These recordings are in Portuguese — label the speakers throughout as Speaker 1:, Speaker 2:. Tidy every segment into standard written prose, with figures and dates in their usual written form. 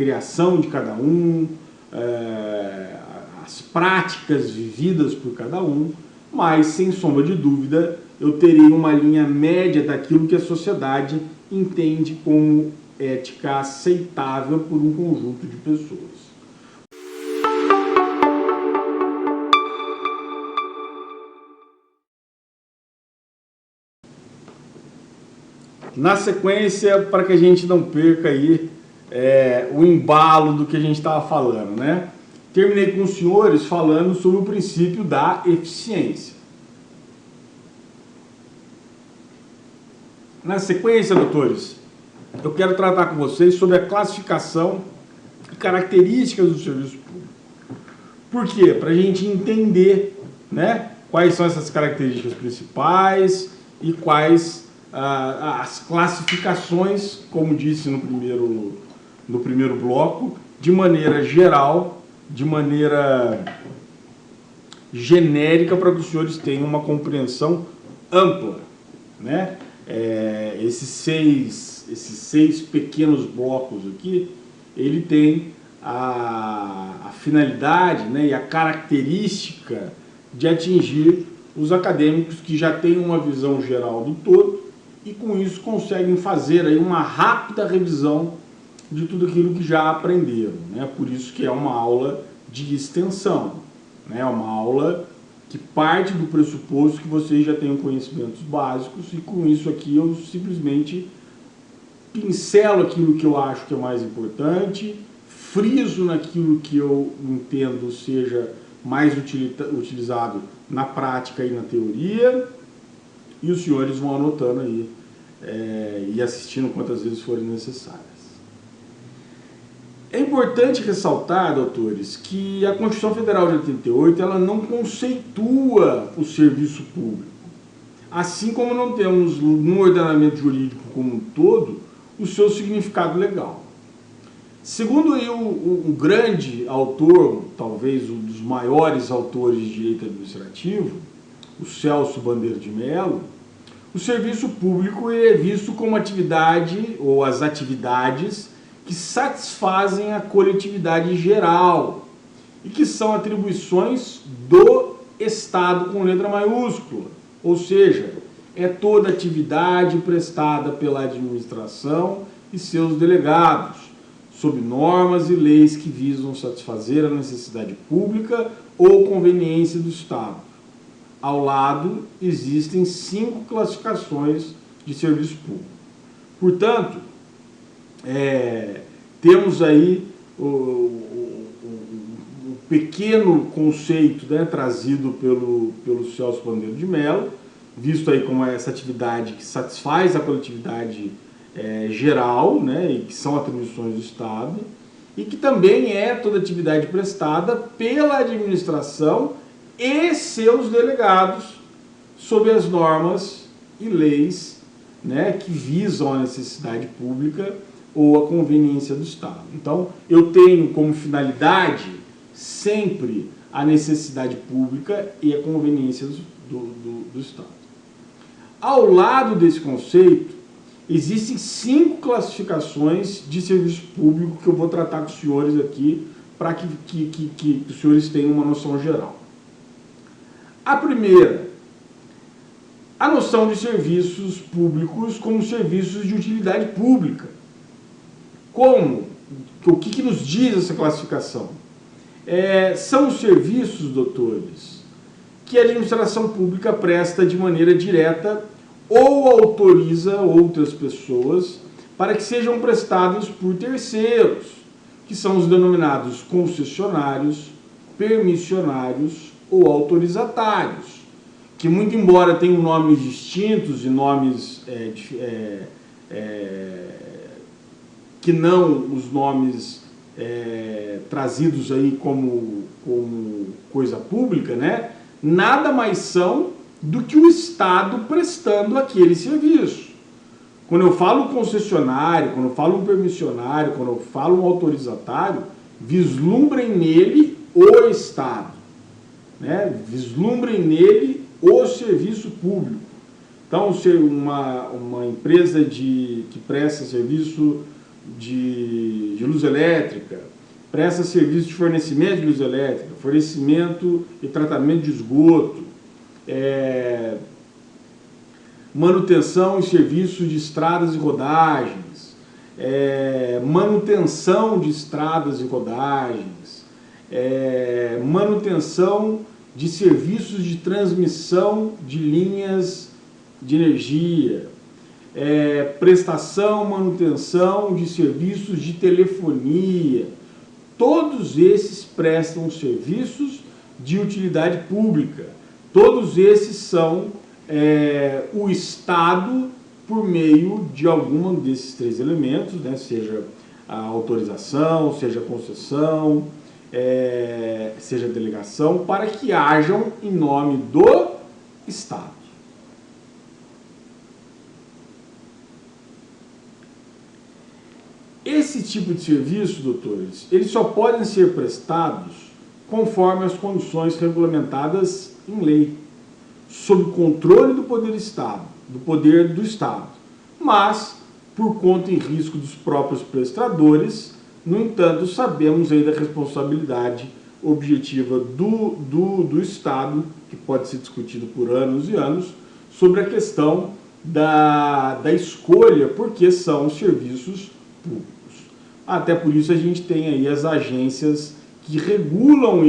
Speaker 1: criação de cada um, as práticas vividas por cada um, mas, sem sombra de dúvida, eu terei uma linha média daquilo que a sociedade entende como ética aceitável por um conjunto de pessoas. Na sequência, para que a gente não perca aí o embalo do que a gente estava falando, né? Terminei com os senhores falando sobre o princípio da eficiência. Na sequência, doutores, eu quero tratar com vocês sobre a classificação e características do serviço público. Por quê? Para a gente entender, né, quais são essas características principais e quais as classificações, como disse no primeiro bloco, de maneira geral, de maneira genérica, para que os senhores tenham uma compreensão ampla, né? Esses seis pequenos blocos aqui, ele tem a finalidade, né, e a característica de atingir os acadêmicos que já têm uma visão geral do todo e com isso conseguem fazer aí uma rápida revisão de tudo aquilo que já aprenderam, né? Por isso que é uma aula de extensão, né? Uma aula que parte do pressuposto que vocês já tenham conhecimentos básicos e com isso aqui eu simplesmente pincelo aquilo que eu acho que é mais importante, friso naquilo que eu entendo seja mais utilizado na prática e na teoria, e os senhores vão anotando aí e assistindo quantas vezes forem necessárias. É importante ressaltar, doutores, que a Constituição Federal de 88 ela não conceitua o serviço público. Assim como não temos no ordenamento jurídico como um todo o seu significado legal. Segundo aí o grande autor, talvez um dos maiores autores de direito administrativo, o Celso Bandeira de Mello, o serviço público é visto como atividade ou as atividades que satisfazem a coletividade geral e que são atribuições do Estado com letra maiúscula, ou seja, é toda atividade prestada pela administração e seus delegados, sob normas e leis que visam satisfazer a necessidade pública ou conveniência do Estado. Ao lado, existem 5 classificações de serviço público. Portanto, temos aí o pequeno conceito, né, trazido pelo Celso Bandeira de Mello, visto aí como essa atividade que satisfaz a coletividade geral, né, e que são atribuições do Estado, e que também é toda atividade prestada pela administração e seus delegados sob as normas e leis, né, que visam a necessidade pública ou a conveniência do Estado. Então, eu tenho como finalidade sempre a necessidade pública e a conveniência do Estado. Ao lado desse conceito, existem 5 classificações de serviço público que eu vou tratar com os senhores aqui, para que os senhores tenham uma noção geral. A primeira, a noção de serviços públicos como serviços de utilidade pública. Como? O que nos diz essa classificação? São os serviços, doutores, que a administração pública presta de maneira direta ou autoriza outras pessoas para que sejam prestados por terceiros, que são os denominados concessionários, permissionários ou autorizatários, que muito embora tenham nomes distintos e nomes que não os nomes trazidos aí como coisa pública, né? Nada mais são do que o Estado prestando aquele serviço. Quando eu falo concessionário, quando eu falo um permissionário, quando eu falo um autorizatário, vislumbrem nele o Estado, né? Vislumbrem nele o serviço público. Então, se uma empresa que presta serviço de luz elétrica, presta serviço de fornecimento de luz elétrica, fornecimento e tratamento de esgoto, manutenção e serviço de estradas e rodagens, manutenção de estradas e rodagens, manutenção de serviços de transmissão de linhas de energia, prestação, manutenção de serviços de telefonia. Todos esses prestam serviços de utilidade pública. Todos esses são o Estado por meio de algum desses três elementos, né? Seja a autorização, seja a concessão, seja a delegação, para que hajam em nome do Estado. Esse tipo de serviço, doutores, eles só podem ser prestados conforme as condições regulamentadas em lei, sob controle do poder do Estado, mas por conta e risco dos próprios prestadores. No entanto, sabemos aí da responsabilidade objetiva do Estado, que pode ser discutido por anos e anos, sobre a questão da escolha, porque são serviços públicos. Até por isso a gente tem aí as agências que regulam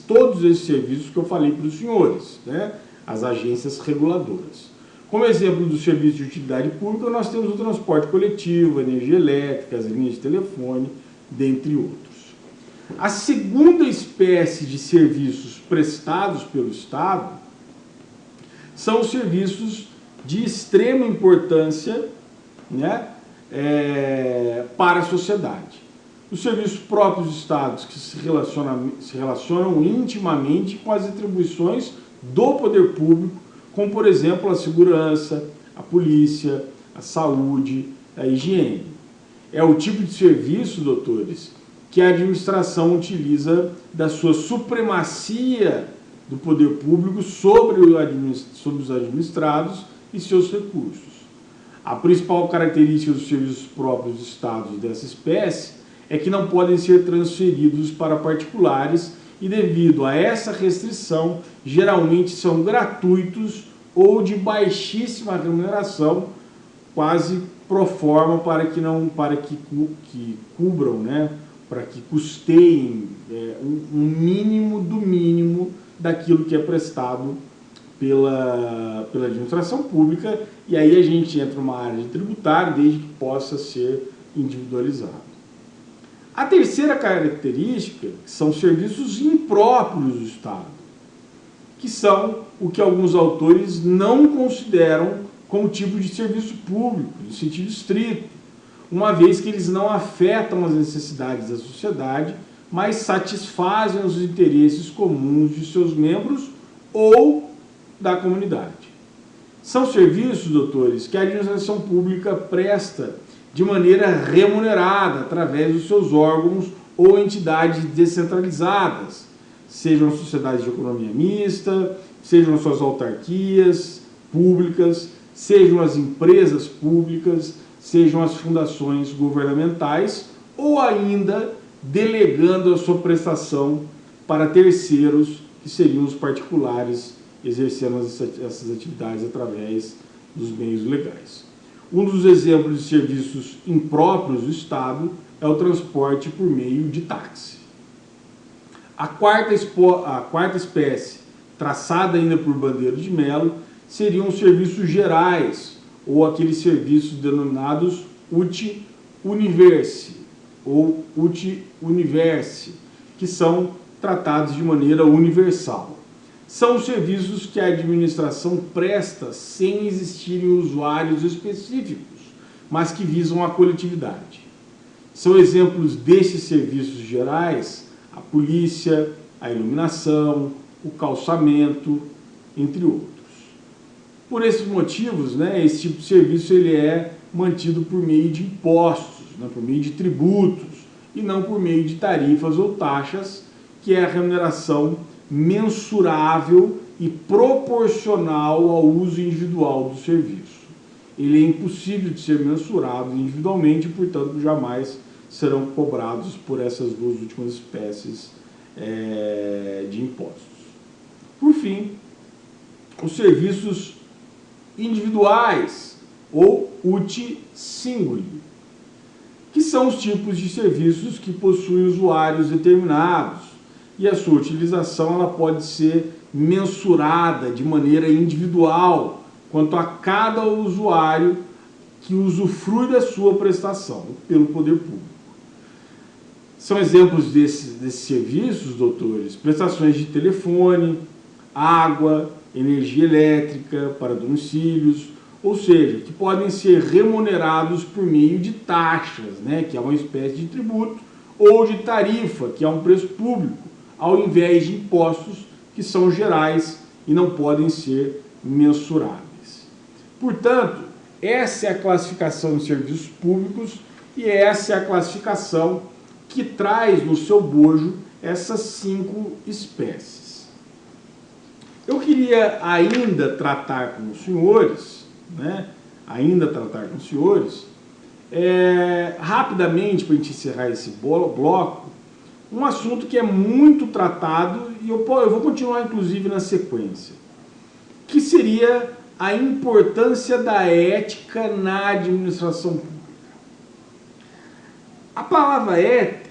Speaker 1: todos esses serviços que eu falei para os senhores, né? As agências reguladoras. Como exemplo do serviço de utilidade pública, nós temos o transporte coletivo, a energia elétrica, as linhas de telefone, dentre outros. A segunda espécie de serviços prestados pelo Estado são os serviços de extrema importância, né, para a sociedade. Os serviços próprios dos Estados que se relacionam intimamente com as atribuições do poder público, como, por exemplo, a segurança, a polícia, a saúde, a higiene. É o tipo de serviço, doutores, que a administração utiliza da sua supremacia do poder público sobre os administrados e seus recursos. A principal característica dos serviços próprios dos Estados dessa espécie é que não podem ser transferidos para particulares e, devido a essa restrição, geralmente são gratuitos ou de baixíssima remuneração, quase pro forma para que cubram, né, para que custeiem um mínimo do mínimo daquilo que é prestado pela administração pública, e aí a gente entra numa área de tributário, desde que possa ser individualizado. A terceira característica são serviços impróprios do Estado, que são o que alguns autores não consideram como tipo de serviço público, no sentido estrito, uma vez que eles não afetam as necessidades da sociedade, mas satisfazem os interesses comuns de seus membros ou da comunidade. São serviços, doutores, que a administração pública presta de maneira remunerada através dos seus órgãos ou entidades descentralizadas, sejam sociedades de economia mista, sejam as suas autarquias públicas, sejam as empresas públicas, sejam as fundações governamentais, ou ainda delegando a sua prestação para terceiros, que seriam os particulares, exercendo essas atividades através dos meios legais. Um dos exemplos de serviços impróprios do Estado é o transporte por meio de táxi. A quarta espécie, traçada ainda por Bandeira de Mello, seriam os serviços gerais, ou aqueles serviços denominados uti universi, ou uti universi, que são tratados de maneira universal. São os serviços que a administração presta sem existirem usuários específicos, mas que visam a coletividade. São exemplos destes serviços gerais a polícia, a iluminação, o calçamento, entre outros. Por esses motivos, né, esse tipo de serviço ele é mantido por meio de impostos, né, por meio de tributos, e não por meio de tarifas ou taxas, que é a remuneração mensurável e proporcional ao uso individual do serviço. ele é impossível de ser mensurado individualmente e, portanto, jamais serão cobrados por essas duas últimas espécies de impostos. Por fim, os serviços individuais ou uti singuli, que são os tipos de serviços que possuem usuários determinados e a sua utilização ela pode ser mensurada de maneira individual quanto a cada usuário que usufrui da sua prestação pelo poder público. São exemplos desses serviços, doutores, prestações de telefone, água, energia elétrica para domicílios, ou seja, que podem ser remunerados por meio de taxas, né, que é uma espécie de tributo, ou de tarifa, que é um preço público, ao invés de impostos, que são gerais e não podem ser mensuráveis. Portanto, essa é a classificação de serviços públicos e essa é a classificação que traz no seu bojo essas 5 espécies. Eu queria ainda tratar com os senhores, rapidamente, para a gente encerrar esse bloco, um assunto que é muito tratado, e eu vou continuar inclusive na sequência, que seria a importância da ética na administração pública. A palavra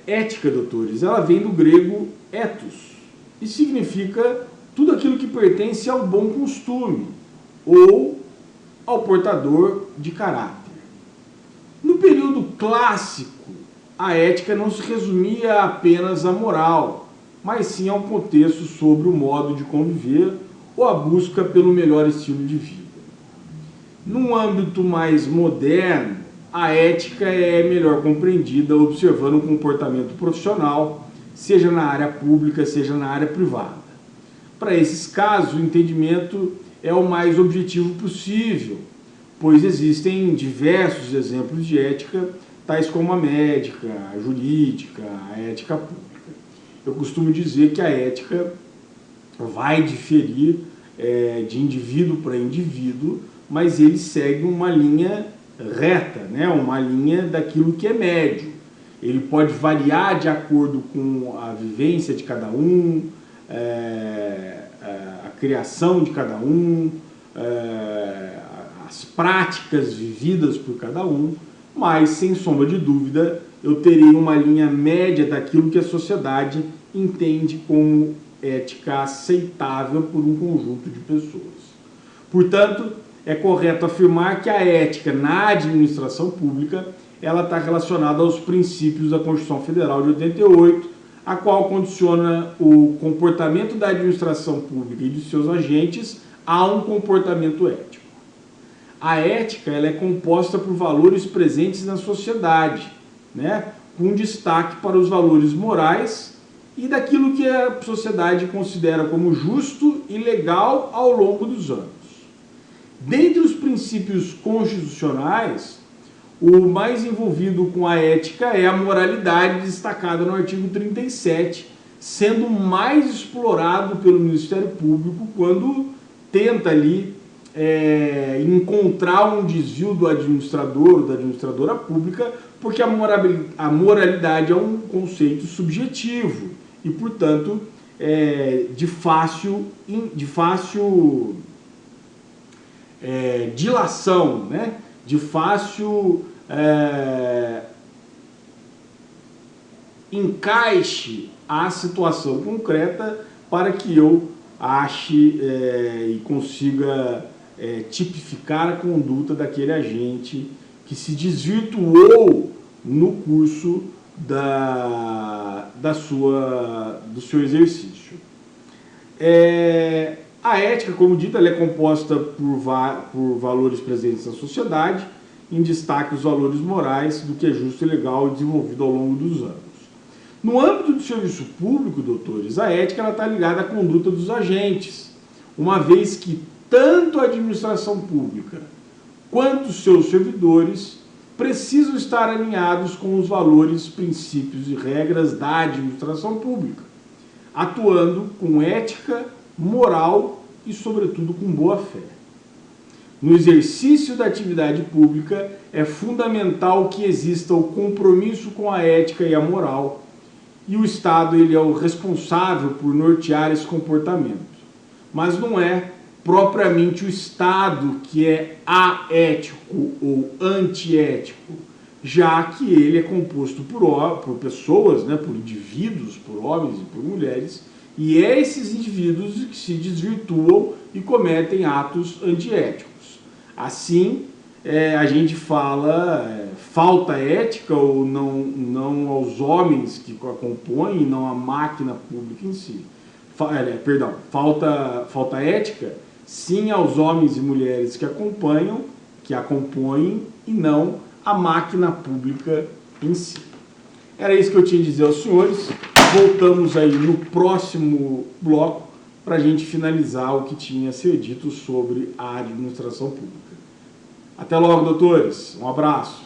Speaker 1: ética, doutores, ela vem do grego ethos e significa tudo aquilo que pertence ao bom costume ou ao portador de caráter. No período clássico, a ética não se resumia apenas à moral, mas sim ao contexto sobre o modo de conviver ou a busca pelo melhor estilo de vida. Num âmbito mais moderno, a ética é melhor compreendida observando o comportamento profissional, seja na área pública, seja na área privada. Para esses casos, o entendimento é o mais objetivo possível, pois existem diversos exemplos de ética, tais como a médica, a jurídica, a ética pública. Eu costumo dizer que a ética vai diferir de indivíduo para indivíduo, mas ele segue uma linha reta, né? Uma linha daquilo que é médio. Ele pode variar de acordo com a vivência de cada um, a criação de cada um, as práticas vividas por cada um, mas, sem sombra de dúvida, eu terei uma linha média daquilo que a sociedade entende como ética aceitável por um conjunto de pessoas. Portanto, é correto afirmar que a ética na administração pública ela está relacionada aos princípios da Constituição Federal de 88, a qual condiciona o comportamento da administração pública e de seus agentes a um comportamento ético. A ética ela é composta por valores presentes na sociedade, né, com destaque para os valores morais e daquilo que a sociedade considera como justo e legal ao longo dos anos. Dentre os princípios constitucionais, o mais envolvido com a ética é a moralidade, destacada no artigo 37, sendo mais explorado pelo Ministério Público quando tenta ali encontrar um desvio do administrador ou da administradora pública, porque a moralidade é um conceito subjetivo e, portanto, de fácil dilação, né? De fácil encaixe à situação concreta para que eu ache e consiga tipificar a conduta daquele agente que se desvirtuou no curso do seu exercício. A ética, como dito, ela é composta por valores presentes na sociedade, em destaque os valores morais do que é justo e legal desenvolvido ao longo dos anos. No âmbito do serviço público, doutores, a ética está ligada à conduta dos agentes, uma vez que tanto a administração pública quanto os seus servidores precisam estar alinhados com os valores, princípios e regras da administração pública, atuando com ética, moral e, sobretudo, com boa fé. No exercício da atividade pública, é fundamental que exista o compromisso com a ética e a moral, e o Estado ele é o responsável por nortear esse comportamento. Mas não é propriamente o Estado que é aético ou antiético, já que ele é composto por pessoas, né, por indivíduos, por homens e por mulheres, e é esses indivíduos que se desvirtuam e cometem atos antiéticos. Assim, a gente fala falta ética ou não aos homens que a compõem e não à máquina pública em si. Falta ética sim aos homens e mulheres que a compõem e não à máquina pública em si. Era isso que eu tinha a dizer aos senhores. Voltamos aí no próximo bloco para a gente finalizar o que tinha a ser dito sobre a administração pública. Até logo, doutores. Um abraço.